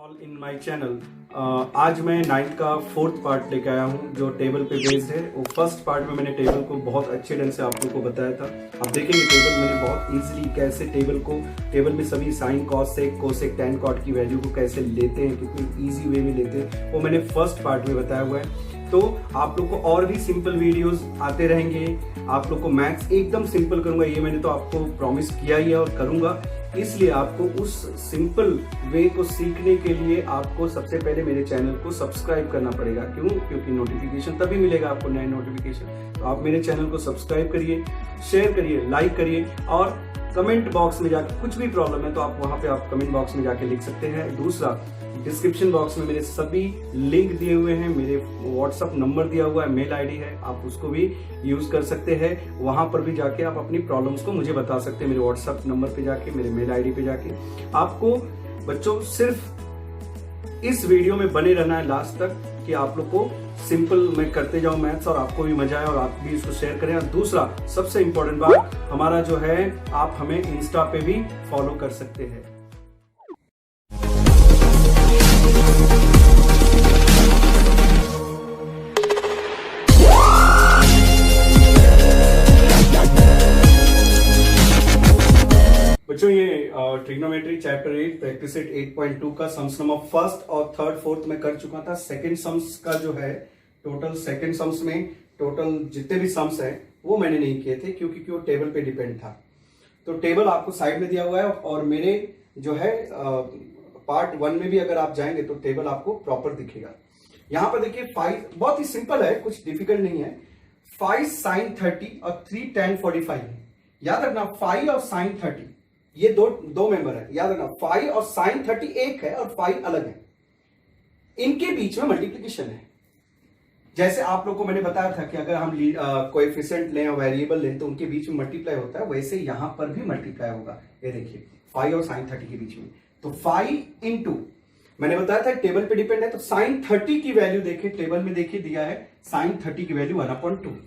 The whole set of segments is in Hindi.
All in my channel. आज मैं 9th का 4th पार्ट लेके आया हूँ जो टेबल पे बेस्ड है। वो फर्स्ट पार्ट में मैंने टेबल को बहुत अच्छे ढंग से आप लोग को बताया था। आप देखेंगे टेबल मैंने बहुत इजीली कैसे टेबल में सभी sine cos sec cosec tan cot की वैल्यू को कैसे लेते हैं, कितनी इजी वे में लेते हैं, वो मैंने फर्स्ट पार्ट में बताया हुआ है। तो आप लोग को और भी सिंपल वीडियोस आते रहेंगे। आप लोग को मैथ्स एकदम सिंपल करूंगा, ये मैंने तो आपको प्रॉमिस किया ही है और करूंगा। इसलिए आपको उस सिंपल वे को सीखने के लिए आपको सबसे पहले मेरे चैनल को सब्सक्राइब करना पड़ेगा। क्यों? क्योंकि नोटिफिकेशन तभी मिलेगा आपको, नए नोटिफिकेशन। तो आप मेरे चैनल को सब्सक्राइब करिए, शेयर करिए, लाइक करिए और कमेंट बॉक्स में जाके कुछ भी प्रॉब्लम है तो आप वहां पे आप कमेंट बॉक्स में जाके लिख सकते हैं। दूसरा, डिस्क्रिप्शन बॉक्स में मेरे सभी लिंक दिए हुए हैं, मेरे व्हाट्सएप नंबर दिया हुआ है, मेल आईडी है, आप उसको भी यूज कर सकते हैं। वहां पर भी जाके आप अपनी प्रॉब्लम्स को मुझे बता सकते हैं, मेरे व्हाट्सएप नंबर पे जाके, मेरे मेल आईडी पे जाके। आपको बच्चों सिर्फ इस वीडियो में बने रहना है लास्ट तक कि आप लोग को सिंपल मैं करते जाऊं मैथ्स और आपको भी मजा आए और आप भी इसको शेयर करें। और दूसरा सबसे इंपॉर्टेंट बात, हमारा जो है आप हमें इंस्टा पे भी फॉलो कर सकते हैं। बच्चों ये ट्रिग्नोमेट्री चैप्टर 8 प्रैक्टिस सेट 8.2 का सम्स नंबर फर्स्ट और थर्ड फोर्थ में कर चुका था। सेकंड सम्स का जो है टोटल सेकंड सम्स में टोटल जितने भी सम्स हैं वो मैंने नहीं किए थे क्योंकि वो टेबल पे डिपेंड था। तो टेबल आपको साइड में दिया हुआ है और मेरे जो है पार्ट 1 में भी अगर आप जाएंगे तो टेबल आपको प्रॉपर दिखेगा। यहां पर देखिए 5 बहुत ही सिंपल है, कुछ डिफिकल्ट नहीं है। 5 sin 30 और 3 tan 45 है। याद रखना 5 और sin 30 ये दो मेंबर है। याद रखना 5 और sin 30 एक है और 5 अलग है। इनके बीच में मल्टीप्लिकेशन है। जैसे आप लोग को मैंने बताया था कि अगर हम कोएफिशिएंट लें और वेरिएबल लें तो उनके बीच में मल्टीप्लाई होता है, वैसे यहां पर भी मल्टीप्लाई होगा। ये देखिए 5 और sin 30 के बीच में, तो 5 इंटू मैंने बताया था टेबल पे डिपेंड है, तो sin 30 की वैल्यू देखिए टेबल में देखिए दिया है sin 30 की वैल्यू 1/2।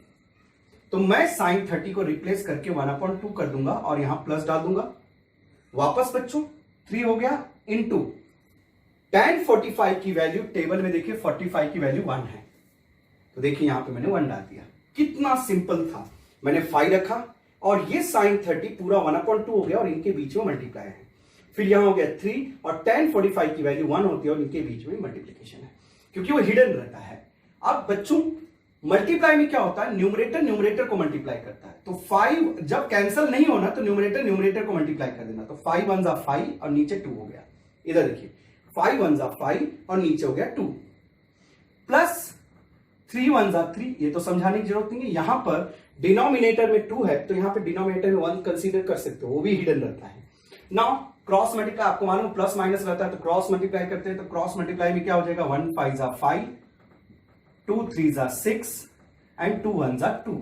तो मैं sin 30 को रिप्लेस करके 1/2 कर दूंगा और यहां प्लस डाल दूंगा। वापस बच्चों 3 हो गया इंटू tan 45 की वैल्यू टेबल में देखिए 45 की वैल्यू 1 है, तो देखिए यहां पे मैंने 1 डाल दिया। कितना सिंपल था। मैंने 5 रखा और ये sin 30 पूरा 1/2 हो गया और इनके बीच में मल्टीप्लाई है। फिर यहां हो गया 3 और tan 45 की वैल्यू 1 होती है और इनके बीच में मल्टीप्लीकेशन है क्योंकि वो हिडन रहता है। अब बच्चों मल्टीप्लाई में क्या होता है, न्यूमरेटर न्यूमरेटर को मल्टीप्लाई करता है। तो 5 जब कैंसिल नहीं होना तो न्यूमरेटर न्यूमरेटर को मल्टीप्लाई कर देना। तो 5 1 जा 5 और नीचे 2 हो गया। इधर देखिए 5 1 जा 5 और नीचे हो गया 2 प्लस 3 1 जा 3। ये तो समझाने की जरूरत नहीं है। यहां पर डिनोमिनेटर में 2 है तो यहां पर डिनोमिनेटर में 1 कंसीडर कर सकते हो, वो भी हिडन रहता है। नाउ क्रॉस मल्टीप्लाई आपको मालूम प्लस माइनस रहता है, तो क्रॉस मल्टीप्लाई करते हैं तो क्रॉस मल्टीप्लाई में क्या हो जाएगा 1 5 जा 5, 2 3 जा 6 एंड 2 1 जा 2।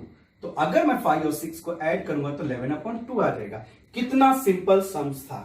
तो अगर मैं 5 और 6 को ऐड करूंगा तो 11/2 आ जाएगा। कितना सिंपल सम्स था।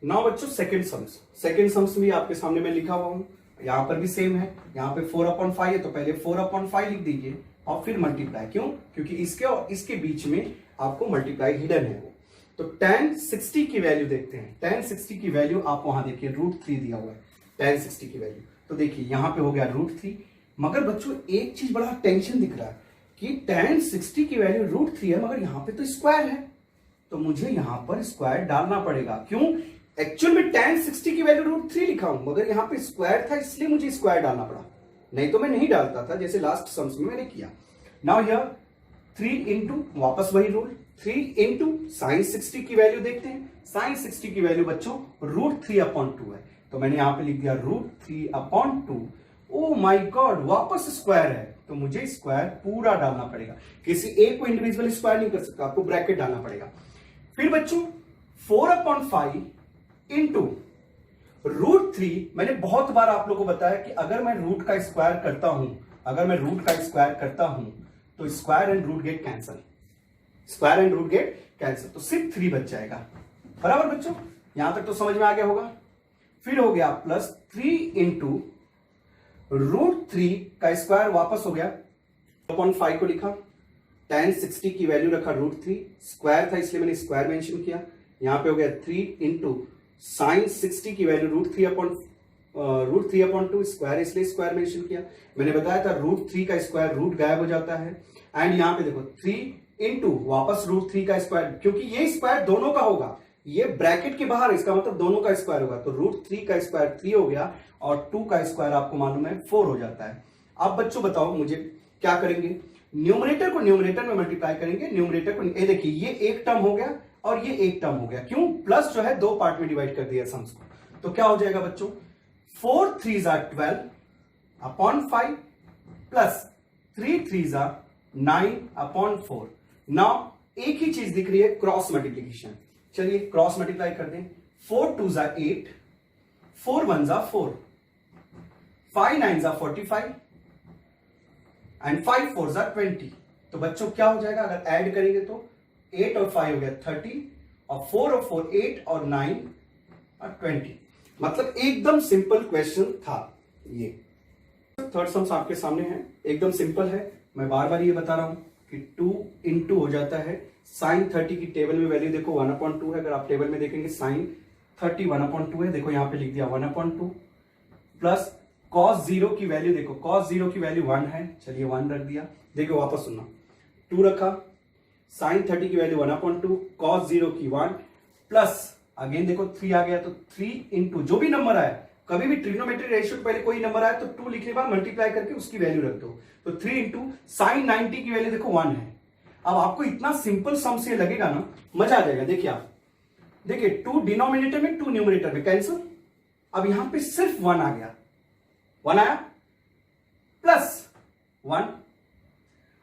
नाउ बच्चों सेकंड सम्स भी आपके सामने मैं लिखा हुआ हूं, यहां पर भी सेम है। यहां पे 4/5 है तो पहले 4/5 लिख दीजिए और फिर मल्टीप्लाई। क्यों? क्योंकि इसके और इसके बीच में आपको मल्टीप्लाई हिडन है वो। तो tan 60 की वैल्यू देखते हैं। tan 60 की वैल्यू आप वहां देखिए √3 दिया हुआ है tan 60 की वैल्यू। तो देखिए यहां पे हो गया √3। मगर बच्चों एक चीज बड़ा टेंशन दिख रहा है कि tan 60 की वैल्यू √3 है मगर यहां पे तो स्क्वायर है, तो मुझे यहां पर स्क्वायर डालना पड़ेगा। क्यों? एक्चुअल में tan 60 की वैल्यू √3 लिखा हूं मगर यहां पे स्क्वायर था इसलिए मुझे स्क्वायर डालना पड़ा, नहीं तो मैं नहीं डालता था जैसे लास्ट सम्स में मैंने किया। नाउ हियर 3 इंटू वापस वही रूल 3 इंटू sin 60 की वैल्यू देखते हैं। sin 60 की वैल्यू बच्चों √3/2 है, तो मैंने यहां पे लिख दिया √3/2। ओ माय गॉड, वापस स्क्वायर है तो मुझे स्क्वायर पूरा डालना पड़ेगा। किसी एक को इंडिविजुअल स्क्वायर नहीं कर सकता, आपको ब्रैकेट डालना पड़ेगा। फिर बच्चों 4/5 इंटू √3। मैंने बहुत बार आप लोगों को बताया कि अगर मैं रूट का स्क्वायर करता हूं तो square and root get cancel, तो सिर्फ 3 बच जाएगा। बराबर बच्चों, यहां तक तो समझ में आ गया होगा। फिर हो गया प्लस 3 इंटू √3 का स्क्वायर वापस हो गया 4/5 को लिखा, tan 60 की वैल्यू रखा √3, स्क्वायर था इसलिए मैंने स्क्वायर मेंशन किया। यहां पे हो गया 3 इंटू साइन 60 की वैल्यू √3/2 स्क्वायर, इसलिए स्क्वायर मेंशन किया। मैंने बताया था √3 का स्क्वायर रूट गायब हो जाता है। एंड यहां पे देखो 3 इंटू वापस √3 का स्क्वायर, क्योंकि ये स्क्वायर दोनों का होगा, ये ब्रैकेट के बाहर, इसका मतलब दोनों का स्क्वायर होगा। तो √3 का स्क्वायर 3 हो गया और 2 का स्क्वायर आपको मालूम है 4 हो जाता है। अब बच्चों बताओ मुझे क्या करेंगे, न्यूमरेटर को न्यूमरेटर में मल्टीप्लाई करेंगे। न्यूमरेटर को ये देखिए, ये एक टर्म हो गया और ये एक टर्म हो गया। क्यों? प्लस जो है 2 पार्ट में डिवाइड कर दिया सम्स को। तो क्या हो जाएगा बच्चों, 4 3s are 12 upon 5 plus 3 3s are 9 upon 4। Now एक ही चीज दिख रही है, क्रॉस मल्टीप्लीकेशन। चलिए क्रॉस मल्टीप्लाई कर दें। 4 2s are 8, 4 1s are 4, 5 9s are 45 and 5 4s are 20। तो बच्चों क्या हो जाएगा, अगर ऐड करेंगे तो 8 और 5 हो गया 30 और 4 और 4 8 और 9 और 20। मतलब एकदम सिंपल क्वेश्चन था ये। थर्ड सम्स आपके सामने है, एकदम सिंपल है। मैं बार बार ये बता रहा हूं कि 2 इंटू हो जाता है साइन 30 की टेबल में वैल्यू देखो 1/2 है। अगर आप टेबल में देखेंगे साइन 30 1/2 है, देखो यहां पे लिख दिया 1/2 प्लस cos 0 की वैल्यू देखो, cos 0 की वैल्यू 1 है, चलिए 1 रख दिया। देखो वापस सुनना, 2 रखा, साइन 30 की वैल्यू 1/2, cos 0 की 1 प्लस अगेन देखो 3 आ गया। तो 3 इंटू जो भी नंबर आया, कभी भी ट्रिग्नोमेट्री रेशियो पहले कोई नंबर आया तो 2 लिखने के बाद मल्टीप्लाई करके उसकी वैल्यू रख दो। तो 3 इंटू साइन 90 की वैल्यू देखो 1 है। अब आपको इतना सिंपल सम से लगेगा ना, मजा आ जाएगा। देखिए आप देखिए 2 डिनोमिनेटर में 2 न्यूमरेटर में कैंसिल। अब यहां पे सिर्फ 1 आ गया, 1 आया प्लस 1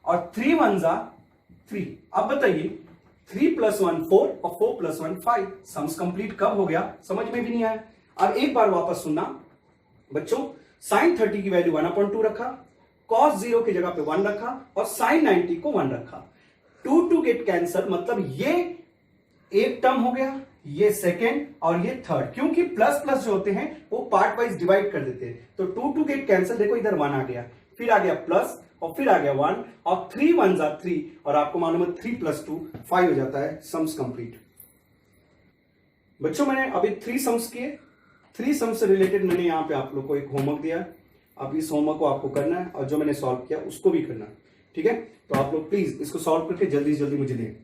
और 3 1s are 3। अब बताइए 3 + 1 4 और 4 + 1 5। सम्स कंप्लीट कब हो गया समझ में भी नहीं आया। अब एक बार वापस सुनना बच्चों, साइन 30 की वैल्यू 1/2 रखा, cos 0 की जगह पे 1 रखा और साइन 90 को 1 रखा। 2 गेट कैंसर, मतलब ये एक टर्म हो गया, ये सेकेंड और ये थर्ड, क्योंकि प्लस प्लस जो होते हैं वो पार्ट वाइज डिवाइड कर देते हैं। तो 2 गेट कैंसर, देखो इधर 1 आ गया, फिर आ गया प्लस और फिर आ गया 1 और 3 1s are 3 और आपको मालूम है 3 + 2 5 हो जाता है। Sums complete. बच्चों मैंने अभी 3 सम्स किए, 3 सम्स से रिलेटेड मैंने यहाँ पे आप लोग को एक होमवर्क दिया। अब इस होमवर्क को आपको करना है और जो मैंने सॉल्व किया उसको भी करना है, ठीक है। तो आप लोग प्लीज इसको सॉल्व करके जल्दी जल्दी मुझे दें।